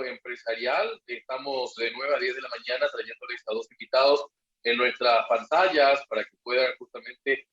mundo empresarial. Estamos de 9 a 10 de la mañana trayéndoles a dos invitados en nuestras pantallas para que puedan justamente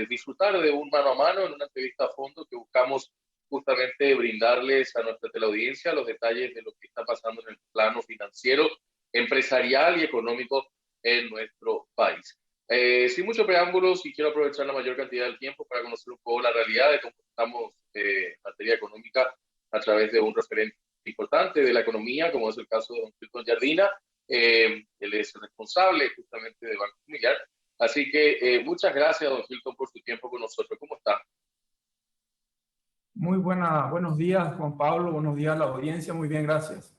disfrutar de un mano a mano en una entrevista a fondo que buscamos justamente brindarles a nuestra teleaudiencia los detalles de lo que está pasando en el plano financiero, empresarial y económico en nuestro país. Sin mucho preámbulos, y quiero aprovechar la mayor cantidad del tiempo para conocer un poco la realidad de cómo estamos en materia económica a través de un referente importante de la economía, como es el caso de don Hilton Yardina. Él es responsable justamente de Banco Familiar. Así que muchas gracias, don Hilton, por su tiempo con nosotros. ¿Cómo está? Buenos días, Juan Pablo. Buenos días a la audiencia. Muy bien, gracias.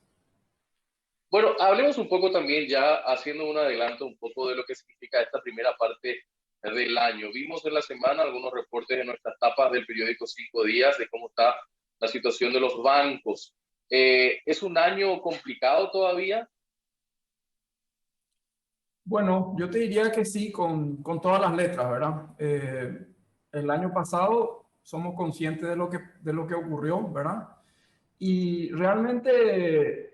Bueno, hablemos un poco también ya haciendo un adelanto un poco de lo que significa esta primera parte del año. Vimos en la semana algunos reportes en nuestras tapas del periódico 5 Días de cómo está la situación de los bancos. ¿Es un año complicado todavía? Bueno, yo te diría que sí, con todas las letras, ¿verdad? El año pasado somos conscientes de lo que ocurrió, ¿verdad? Y realmente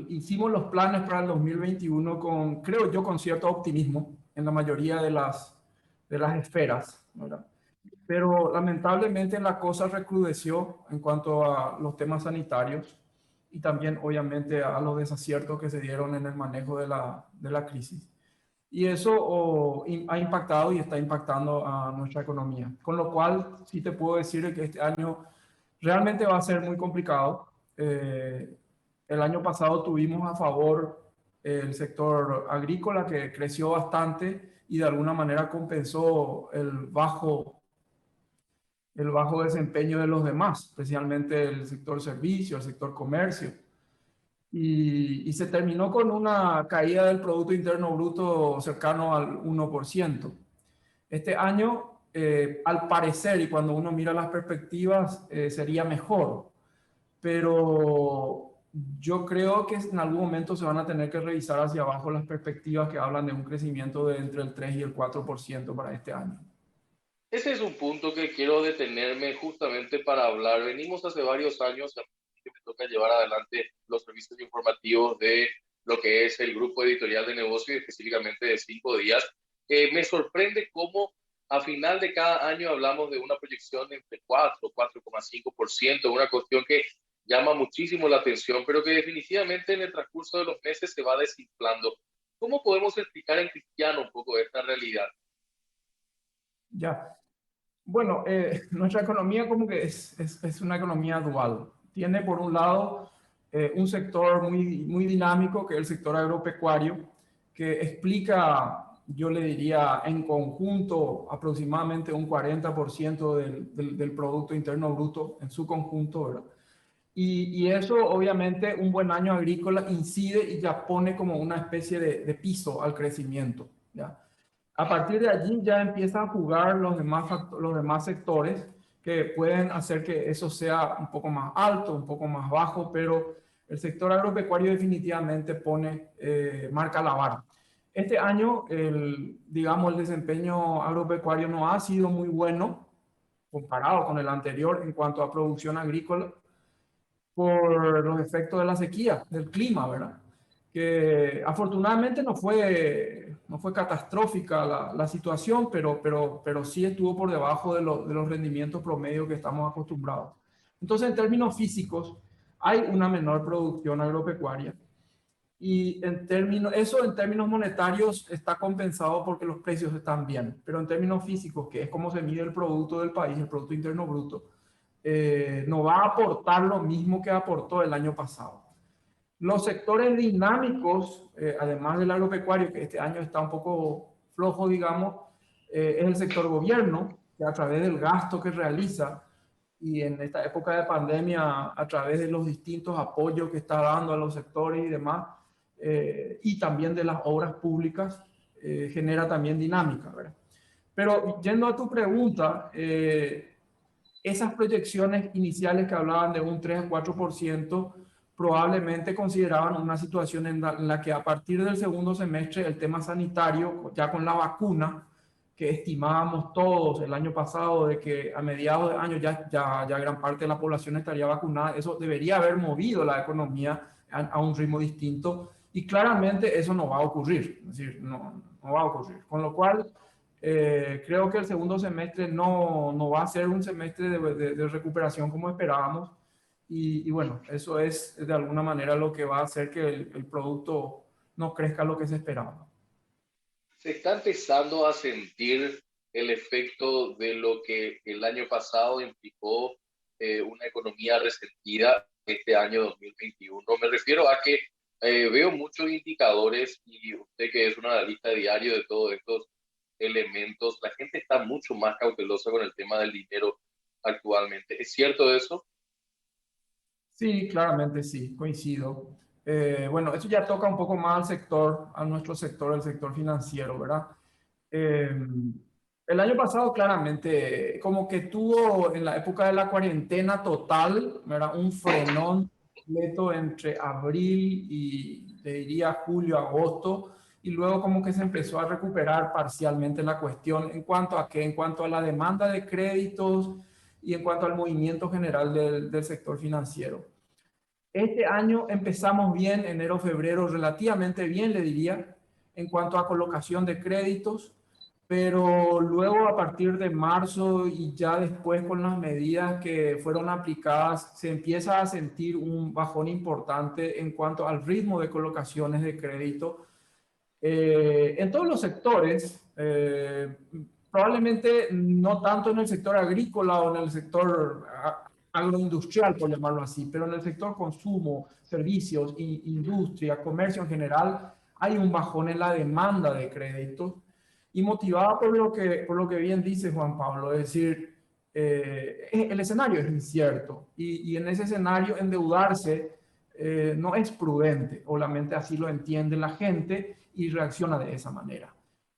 hicimos los planes para el 2021 creo yo, con cierto optimismo en la mayoría de las esferas, ¿verdad? Pero lamentablemente la cosa recrudeció en cuanto a los temas sanitarios y también obviamente a los desaciertos que se dieron en el manejo de la crisis. Y eso ha impactado y está impactando a nuestra economía. Con lo cual sí te puedo decir que este año realmente va a ser muy complicado. El año pasado tuvimos a favor el sector agrícola, que creció bastante y de alguna manera compensó el bajo desempeño de los demás, especialmente el sector servicio, el sector comercio. Y se terminó con una caída del Producto Interno Bruto cercano al 1%. Este año, al parecer, y cuando uno mira las perspectivas, sería mejor. Pero yo creo que en algún momento se van a tener que revisar hacia abajo las perspectivas que hablan de un crecimiento de entre el 3 y el 4% para este año. Ese es un punto que quiero detenerme justamente para hablar. Venimos hace varios años que me toca llevar adelante los servicios informativos de lo que es el grupo editorial de negocios, y específicamente de 5 Días. Me sorprende cómo a final de cada año hablamos de una proyección entre 4, 4,5%, una cuestión que llama muchísimo la atención, pero que definitivamente en el transcurso de los meses se va desinflando. ¿Cómo podemos explicar en cristiano un poco esta realidad? Ya. Bueno, nuestra economía como que es una economía dual. Tiene por un lado un sector muy, muy dinámico, que es el sector agropecuario, que explica, yo le diría, en conjunto aproximadamente un 40% del Producto Interno Bruto en su conjunto, ¿verdad? Y eso, obviamente, un buen año agrícola incide y ya pone como una especie de piso al crecimiento, ¿ya? A partir de allí ya empiezan a jugar los demás sectores que pueden hacer que eso sea un poco más alto, un poco más bajo, pero el sector agropecuario definitivamente marca la vara. Este año, digamos, el desempeño agropecuario no ha sido muy bueno comparado con el anterior en cuanto a producción agrícola, por los efectos de la sequía, del clima, ¿verdad? Que afortunadamente no fue catastrófica la situación, pero sí estuvo por debajo de los rendimientos promedio que estamos acostumbrados. Entonces, en términos físicos, hay una menor producción agropecuaria. Y eso en términos monetarios está compensado porque los precios están bien, pero en términos físicos, que es como se mide el producto del país, el Producto Interno Bruto, no va a aportar lo mismo que aportó el año pasado. Los sectores dinámicos, además del agropecuario, que este año está un poco flojo, digamos, es el sector gobierno, que a través del gasto que realiza y en esta época de pandemia, a través de los distintos apoyos que está dando a los sectores y demás, y también de las obras públicas, genera también dinámica, ¿verdad? Pero yendo a tu pregunta, esas proyecciones iniciales que hablaban de un 3 a 4% probablemente consideraban una situación en la que a partir del segundo semestre el tema sanitario, ya con la vacuna, que estimábamos todos el año pasado de que a mediados de año ya gran parte de la población estaría vacunada. Eso debería haber movido la economía a un ritmo distinto y claramente eso no va a ocurrir, es decir, no va a ocurrir. Con lo cual, creo que el segundo semestre no va a ser un semestre de recuperación como esperábamos y bueno, eso es de alguna manera lo que va a hacer que el producto no crezca lo que se esperaba. Se está empezando a sentir el efecto de lo que el año pasado implicó una economía resentida este año 2021. Me refiero a que veo muchos indicadores y usted que es un analista diario de todos estos elementos, la gente está mucho más cautelosa con el tema del dinero actualmente. ¿Es cierto eso? Sí, claramente sí, coincido. Bueno, eso ya toca un poco más al sector, a nuestro sector, el sector financiero, ¿verdad? Eh, el año pasado claramente como que tuvo en la época de la cuarentena total, ¿verdad? Un frenón completo entre abril y te diría julio, agosto, y luego como que se empezó a recuperar parcialmente la cuestión en cuanto a qué, en cuanto a la demanda de créditos y en cuanto al movimiento general del sector financiero. Este año empezamos bien, enero, febrero, relativamente bien, le diría, en cuanto a colocación de créditos, pero luego a partir de marzo y ya después con las medidas que fueron aplicadas, se empieza a sentir un bajón importante en cuanto al ritmo de colocaciones de crédito en todos los sectores, probablemente no tanto en el sector agrícola o en el sector agroindustrial, por llamarlo así, pero en el sector consumo, servicios, industria, comercio en general, hay un bajón en la demanda de créditos y motivada por lo que bien dice Juan Pablo, es decir, el escenario es incierto y en ese escenario endeudarse no es prudente, obviamente así lo entiende la gente y reacciona de esa manera.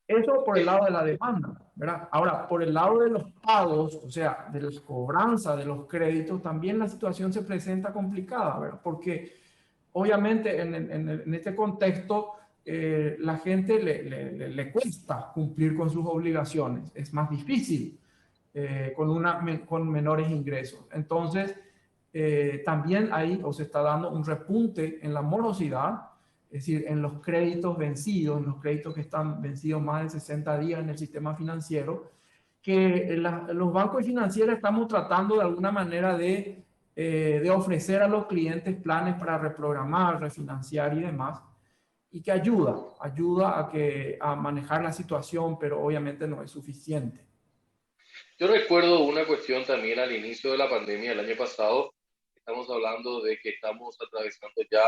Eso por el lado de la demanda, ¿verdad? Ahora, por el lado de los pagos, o sea, de las cobranzas de los créditos, también la situación se presenta complicada, ¿verdad? Porque obviamente en este contexto la gente le cuesta cumplir con sus obligaciones, es más difícil con menores ingresos. Entonces, también ahí o se está dando un repunte en la morosidad, es decir, en los créditos vencidos, en los créditos que están vencidos más de 60 días en el sistema financiero, que los bancos financieros estamos tratando de alguna manera de ofrecer a los clientes planes para reprogramar, refinanciar y demás, y que ayuda a manejar la situación, pero obviamente no es suficiente. Yo recuerdo una cuestión también al inicio de la pandemia el año pasado. Estamos hablando de que estamos atravesando ya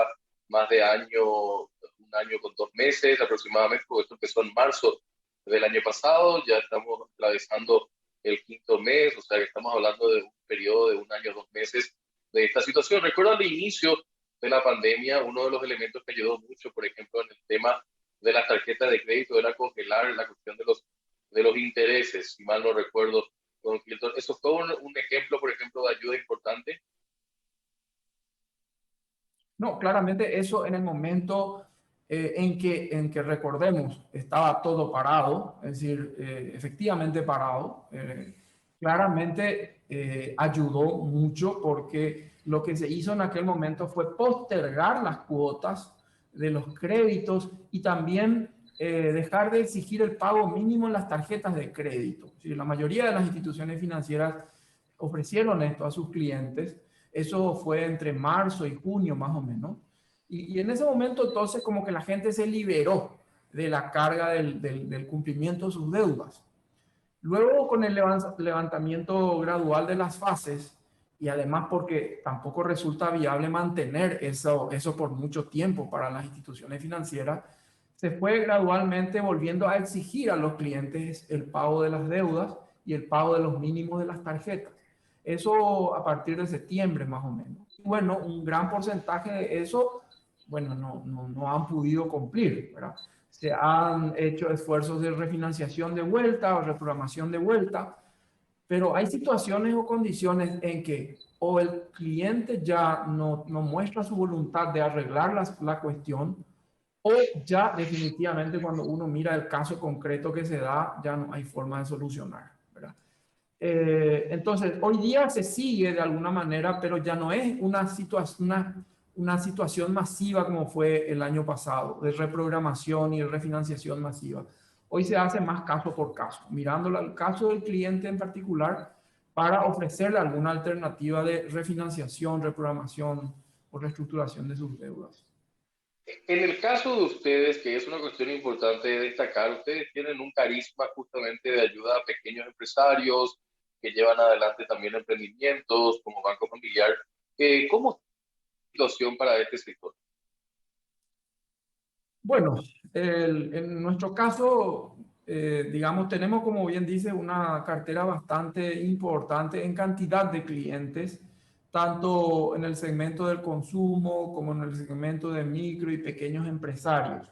más de un año con 2 meses aproximadamente, porque esto empezó en marzo del año pasado, ya estamos atravesando el quinto mes, o sea que estamos hablando de un periodo de un año, 2 meses de esta situación. Recuerdo al inicio de la pandemia, uno de los elementos que ayudó mucho, por ejemplo, en el tema de las tarjetas de crédito era congelar la cuestión de los intereses, si mal no recuerdo. Eso fue un ejemplo, por ejemplo, de ayuda importante. No, claramente eso en el momento en que recordemos, estaba todo parado, es decir, efectivamente parado, claramente ayudó mucho porque lo que se hizo en aquel momento fue postergar las cuotas de los créditos y también dejar de exigir el pago mínimo en las tarjetas de crédito. Sí, la mayoría de las instituciones financieras ofrecieron esto a sus clientes. Eso fue entre marzo y junio más o menos. Y en ese momento entonces como que la gente se liberó de la carga del cumplimiento de sus deudas. Luego con el levantamiento gradual de las fases y además porque tampoco resulta viable mantener eso por mucho tiempo para las instituciones financieras, se fue gradualmente volviendo a exigir a los clientes el pago de las deudas y el pago de los mínimos de las tarjetas. Eso a partir de septiembre más o menos. Bueno, un gran porcentaje de eso, bueno, no han podido cumplir, ¿verdad? Se han hecho esfuerzos de refinanciación de vuelta o reprogramación de vuelta, pero hay situaciones o condiciones en que o el cliente ya no muestra su voluntad de arreglar la cuestión o ya definitivamente cuando uno mira el caso concreto que se da, ya no hay forma de solucionar, ¿verdad? Entonces, hoy día se sigue de alguna manera, pero ya no es una situación masiva como fue el año pasado, de reprogramación y refinanciación masiva. Hoy se hace más caso por caso, mirando el caso del cliente en particular para ofrecerle alguna alternativa de refinanciación, reprogramación o reestructuración de sus deudas. En el caso de ustedes, que es una cuestión importante de destacar, ustedes tienen un carisma justamente de ayuda a pequeños empresarios que llevan adelante también emprendimientos como Banco Familiar. ¿Cómo es la situación para este sector? Bueno, en nuestro caso, digamos, tenemos, como bien dice, una cartera bastante importante en cantidad de clientes, tanto en el segmento del consumo como en el segmento de micro y pequeños empresarios.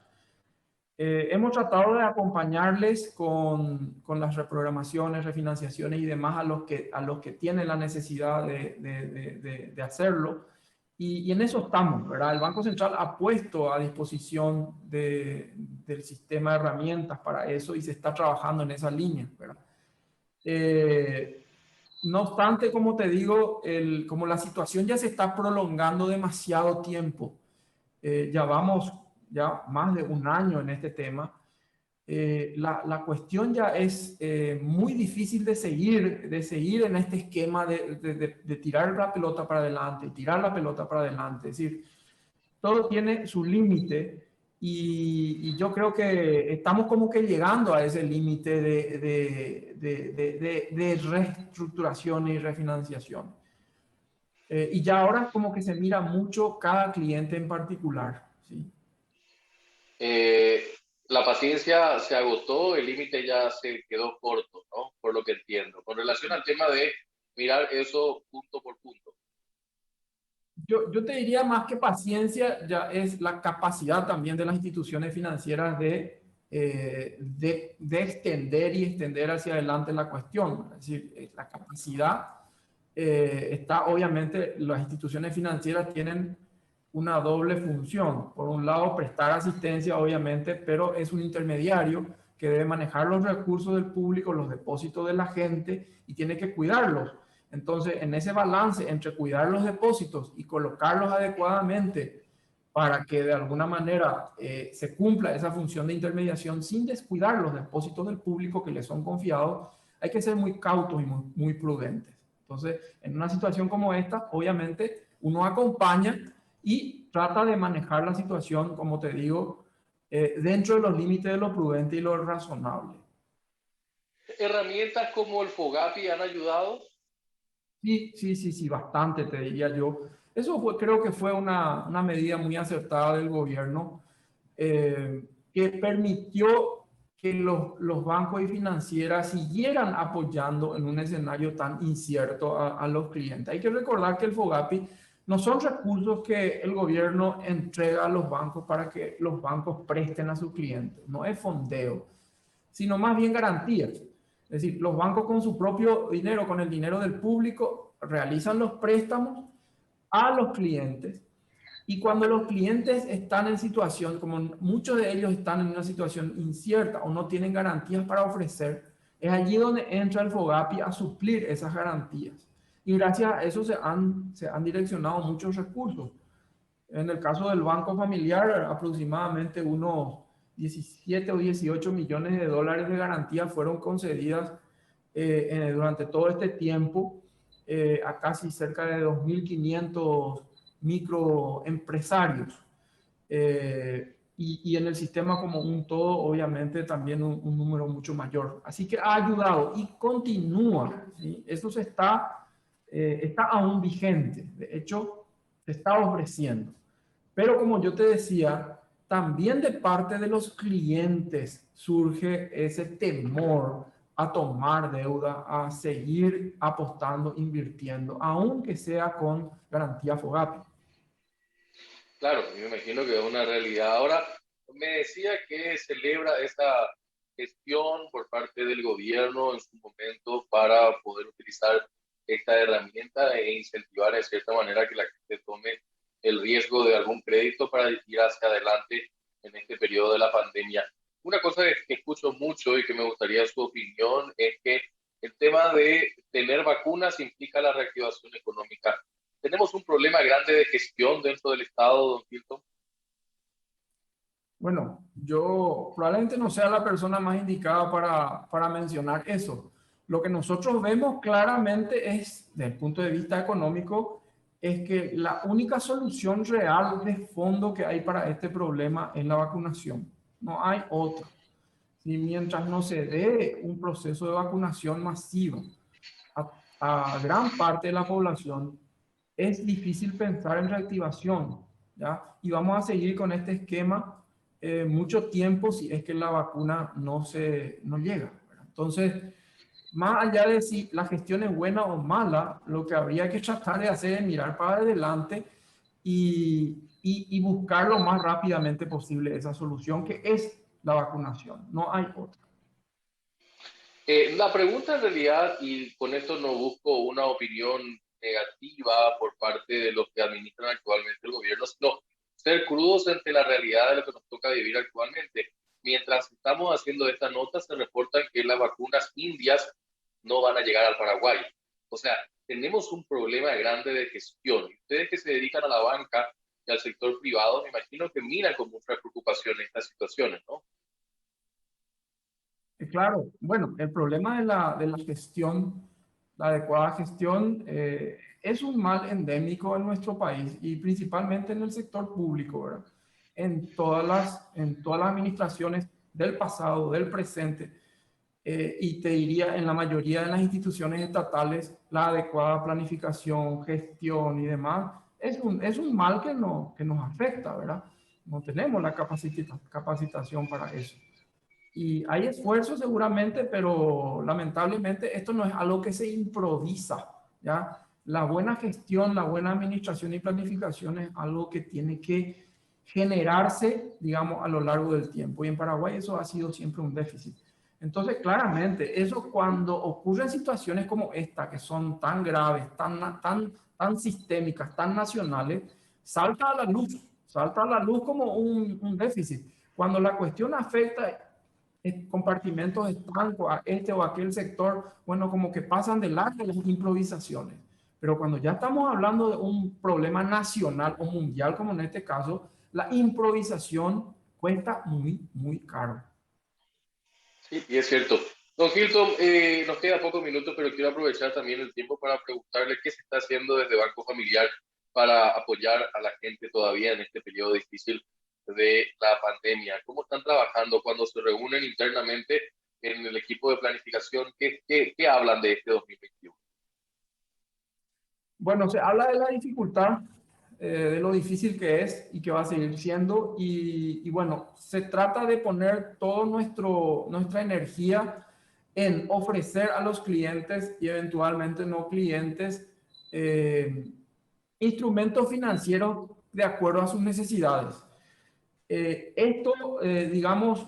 Hemos tratado de acompañarles con las reprogramaciones, refinanciaciones y demás a los que tienen la necesidad de hacerlo. Y en eso estamos, ¿verdad? El Banco Central ha puesto a disposición del sistema de herramientas para eso y se está trabajando en esa línea, ¿verdad? Eh, no obstante, como te digo, como la situación ya se está prolongando demasiado tiempo, ya vamos ya más de un año en este tema, la cuestión ya es muy difícil de seguir en este esquema de tirar la pelota para adelante, tirar la pelota para adelante. Es decir, todo tiene su límite y yo creo que estamos como que llegando a ese límite de reestructuración y refinanciación. Y ya ahora como que se mira mucho cada cliente en particular, ¿sí? Eh, la paciencia se agotó, el límite ya se quedó corto, ¿no? Por lo que entiendo. Con relación al tema de mirar eso punto por punto. Yo te diría más que paciencia, ya es la capacidad también de las instituciones financieras de extender y extender hacia adelante la cuestión. Es decir, la capacidad está, obviamente, las instituciones financieras tienen una doble función. Por un lado, prestar asistencia, obviamente, pero es un intermediario que debe manejar los recursos del público, los depósitos de la gente y tiene que cuidarlos. Entonces, en ese balance entre cuidar los depósitos y colocarlos adecuadamente para que de alguna manera se cumpla esa función de intermediación sin descuidar los depósitos del público que les son confiados, hay que ser muy cautos y muy prudentes. Entonces, en una situación como esta, obviamente, uno acompaña y trata de manejar la situación, como te digo, dentro de los límites de lo prudente y lo razonable. Herramientas como el FOGAPI han ayudado. Sí, bastante, te diría yo. Eso creo que fue una medida muy acertada del gobierno que permitió que los bancos y financieras siguieran apoyando en un escenario tan incierto a los clientes. Hay que recordar que el FOGAPI no son recursos que el gobierno entrega a los bancos para que los bancos presten a sus clientes, no es fondeo, sino más bien garantías. Es decir, los bancos con su propio dinero, con el dinero del público, realizan los préstamos a los clientes y cuando los clientes están en situación, como muchos de ellos están en una situación incierta o no tienen garantías para ofrecer, es allí donde entra el FOGAPI a suplir esas garantías. Y gracias a eso se han direccionado muchos recursos. En el caso del Banco Familiar, aproximadamente unos 17 o 18 millones de dólares de garantía fueron concedidas durante todo este tiempo a casi cerca de 2.500 microempresarios. Y en el sistema como un todo, obviamente, también un número mucho mayor. Así que ha ayudado y continúa, ¿sí? Eso está aún vigente. De hecho, se está ofreciendo. Pero como yo te decía, también de parte de los clientes surge ese temor a tomar deuda, a seguir apostando, invirtiendo, aunque sea con garantía FOGAPI. Claro, yo me imagino que es una realidad. Ahora, me decía que celebra esta gestión por parte del gobierno en su momento para poder utilizar esta herramienta e incentivar de cierta manera que la gente tome el riesgo de algún crédito para ir hacia adelante. en este periodo de la pandemia. Una cosa que escucho mucho y que me gustaría su opinión es que el tema de tener vacunas implica la reactivación económica. Tenemos un problema grande de gestión dentro del Estado, don Hilton. Bueno, yo probablemente no sea la persona más indicada para mencionar eso. Lo que nosotros vemos claramente es, desde el punto de vista económico, es que la única solución real de fondo que hay para este problema es la vacunación. No hay otra. Si mientras no se dé un proceso de vacunación masiva a gran parte de la población, es difícil pensar en reactivación, ¿ya? Y vamos a seguir con este esquema mucho tiempo si es que la vacuna no llega, ¿verdad? Entonces, más allá de si la gestión es buena o mala, lo que habría que tratar de hacer es mirar para adelante y buscar lo más rápidamente posible esa solución que es la vacunación. No hay otra. La pregunta en realidad, y con esto no busco una opinión negativa por parte de los que administran actualmente el gobierno, sino ser crudos ante la realidad de lo que nos toca vivir actualmente. Mientras estamos haciendo esta nota, se reportan que las vacunas indias no van a llegar al Paraguay. O sea, tenemos un problema grande de gestión. Ustedes que se dedican a la banca y al sector privado, me imagino que miran con mucha preocupación estas situaciones, ¿no? Claro, bueno, el problema de la gestión, la adecuada gestión, es un mal endémico en nuestro país y principalmente en el sector público, ¿verdad? En todas las administraciones del pasado, del presente, y te diría en la mayoría de las instituciones estatales, la adecuada planificación, gestión y demás, es un mal que nos afecta, ¿verdad? No tenemos la capacitación para eso. Y hay esfuerzos seguramente, pero lamentablemente esto no es algo que se improvisa, ¿ya? La buena gestión, la buena administración y planificación es algo que tiene que generarse, digamos, a lo largo del tiempo. Y en Paraguay eso ha sido siempre un déficit. Entonces, claramente, eso cuando ocurren situaciones como esta, que son tan graves, tan sistémicas, tan nacionales, salta a la luz como un déficit. Cuando la cuestión afecta compartimentos estancos a este o aquel sector, bueno, como que pasan de largo las improvisaciones. Pero cuando ya estamos hablando de un problema nacional o mundial, como en este caso, la improvisación cuesta muy, muy caro. Sí, y es cierto. Don Hilton, nos queda pocos minutos, pero quiero aprovechar también el tiempo para preguntarle qué se está haciendo desde Banco Familiar para apoyar a la gente todavía en este periodo difícil de la pandemia. ¿Cómo están trabajando cuando se reúnen internamente en el equipo de planificación? ¿Qué hablan de este 2021? Bueno, se habla de la dificultad, de lo difícil que es y que va a seguir siendo. Y bueno, se trata de poner toda nuestra energía en ofrecer a los clientes y eventualmente no clientes instrumentos financieros de acuerdo a sus necesidades. Digamos,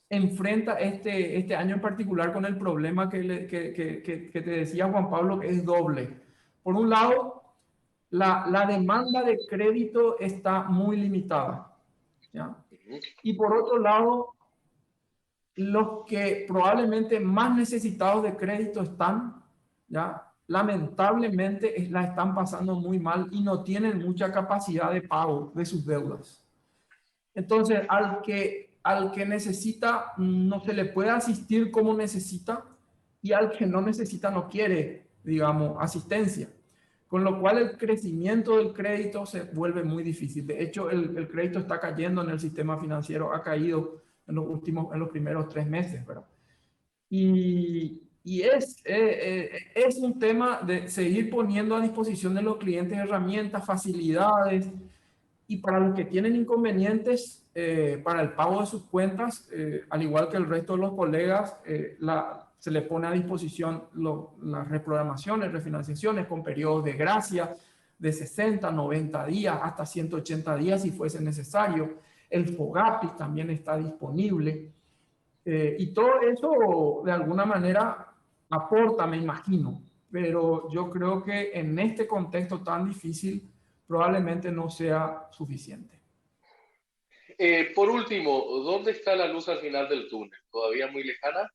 enfrenta este año en particular con el problema que te decía Juan Pablo, que es doble. Por un lado, la demanda de crédito está muy limitada, ¿ya? Y por otro lado, los que probablemente más necesitados de crédito están, ¿ya? Lamentablemente la están pasando muy mal y no tienen mucha capacidad de pago de sus deudas. Entonces, al que necesita, no se le puede asistir como necesita, y al que no necesita no quiere, digamos, asistencia. Con lo cual el crecimiento del crédito se vuelve muy difícil. De hecho, el crédito está cayendo en el sistema financiero, ha caído en los primeros 3 meses, ¿verdad? Es un tema de seguir poniendo a disposición de los clientes herramientas, facilidades, y para los que tienen inconvenientes para el pago de sus cuentas, al igual que el resto de los colegas, se le pone a disposición las reprogramaciones, refinanciaciones con periodos de gracia de 60, 90 días, hasta 180 días si fuese necesario. El FOGAPI también está disponible. Y todo eso de alguna manera aporta, me imagino, pero yo creo que en este contexto tan difícil probablemente no sea suficiente. Por último, ¿dónde está la luz al final del túnel? ¿Todavía muy lejana?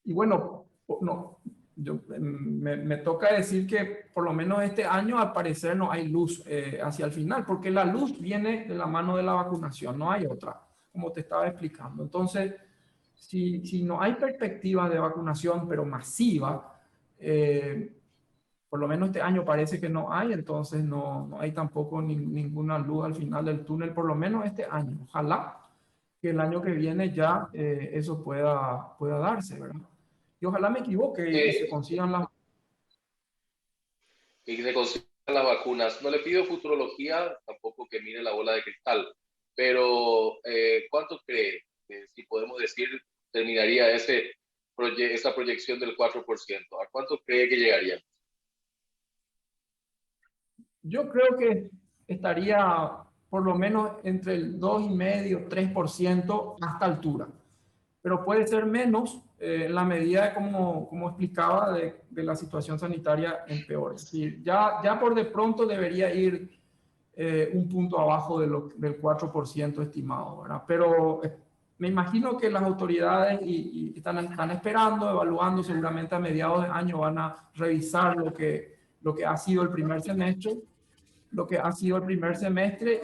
Y bueno, no, me toca decir que por lo menos este año al parecer no hay luz hacia el final, porque la luz viene de la mano de la vacunación, no hay otra, como te estaba explicando. Entonces, si no hay perspectiva de vacunación, pero masiva, por lo menos este año parece que no hay, entonces no hay tampoco ninguna luz al final del túnel, por lo menos este año. Ojalá que el año que viene ya eso pueda darse, ¿verdad? Y ojalá me equivoque y se Eh, consigan las... y se consigan las vacunas. No le pido futurología, tampoco que mire la bola de cristal, pero ¿cuánto cree que, si podemos decir, terminaría esa proyección del 4%? ¿A cuánto cree que llegaría? Yo creo que estaría por lo menos entre el 2,5-3% a esta altura, pero puede ser menos en la medida de, como explicaba, de la situación sanitaria empeore. Es decir, ya por de pronto debería ir un punto abajo del 4% estimado, ¿verdad? Pero me imagino que las autoridades están esperando, evaluando, seguramente a mediados de año van a revisar lo que ha sido el primer semestre,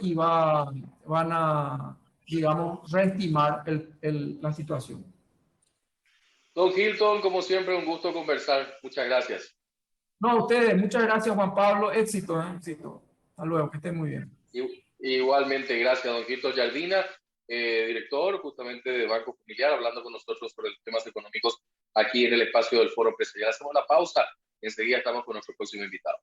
y van a, digamos, reestimar la situación. Don Hilton, como siempre, un gusto conversar. Muchas gracias. No, a ustedes, muchas gracias Juan Pablo, éxito, éxito. Hasta luego, que estén muy bien. Igualmente, gracias, don Hilton Yardina, director justamente de Banco Familiar, hablando con nosotros sobre los temas económicos aquí en el espacio del Foro Empresarial. Hacemos la pausa, enseguida estamos con nuestro próximo invitado.